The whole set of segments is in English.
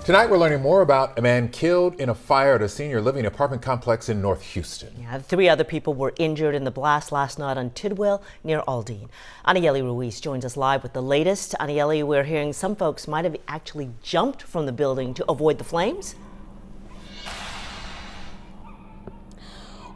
Tonight we're learning more about a man killed in a fire at a senior living apartment complex in North Houston. Yeah, 3 other people were injured in the blast last night on Tidwell near Ailine. Ailine Ruiz joins us live with the latest. Ailine, we're hearing some folks might have actually jumped from the building to avoid the flames.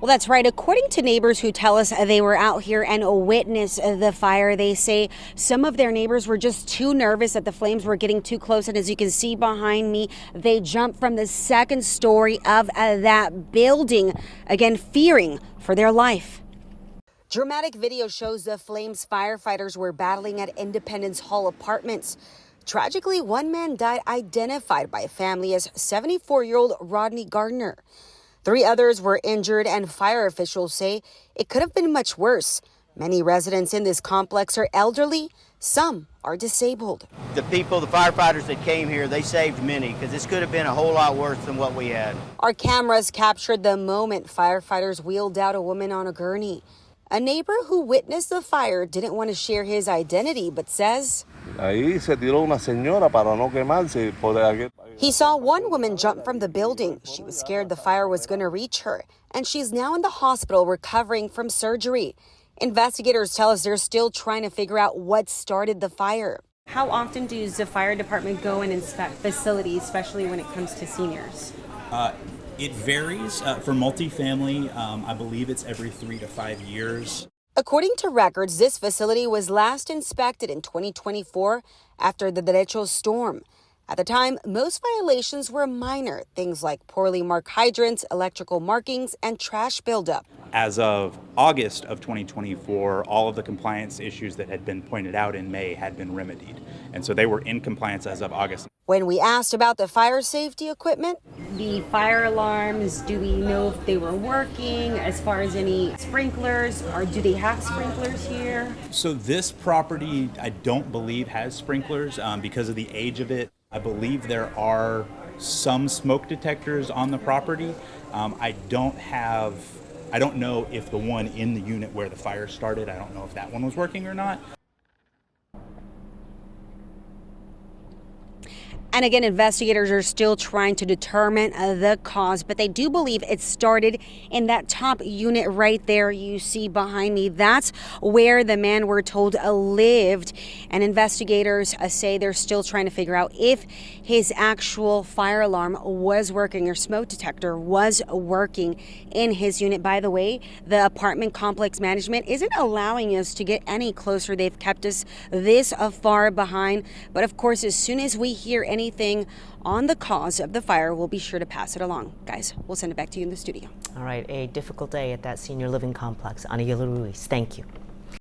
Well, that's right. According to neighbors who tell us they were out here and witnessed the fire, they say some of their neighbors were just too nervous that the flames were getting too close. And as you can see behind me, they jumped from the second story of that building, again, fearing for their life. Dramatic video shows the flames firefighters were battling at Independence Hall Apartments. Tragically, one man died, identified by family as 74-year-old Rodney Gardner. 3 others were injured, and fire officials say it could have been much worse. Many residents in this complex are elderly. Some are disabled. The firefighters that came here, they saved many, because this could have been a whole lot worse than what we had. Our cameras captured the moment firefighters wheeled out a woman on a gurney. A neighbor who witnessed the fire didn't want to share his identity, but says Ahí se tiró una señora para no quemarse. he saw one woman jump from the building. She was scared the fire was going to reach her, and she's now in the hospital recovering from surgery. Investigators tell us they're still trying to figure out what started the fire. How often does the fire department go and inspect facilities, especially when it comes to seniors? It varies. For multifamily, I believe it's every 3 to 5 years. According to records, this facility was last inspected in 2024 after the derecho storm. At the time, most violations were minor, things like poorly marked hydrants, electrical markings, and trash buildup. As of August of 2024, all of the compliance issues that had been pointed out in May had been remedied. And so they were in compliance as of August. When we asked about the fire safety equipment, The fire alarms, do we know if they were working as far as any sprinklers, or do they have sprinklers here? So this property, I don't believe has sprinklers because of the age of it. I believe there are some smoke detectors on the property. I don't know if the one in the unit where the fire started, I don't know if that one was working or not. and again, investigators are still trying to determine the cause, but they do believe it started in that top unit right there you see behind me. That's where the man, we're told, lived, and investigators say they're still trying to figure out if his actual fire alarm was working or smoke detector was working in his unit. By the way, the apartment complex management isn't allowing us to get any closer. They've kept us this far behind, but of course, as soon as we hear anything on the cause of the fire, we'll be sure to pass it along. Guys, we'll send it back to you in the studio. All right, a difficult day at that senior living complex. Ailine Ruiz, thank you.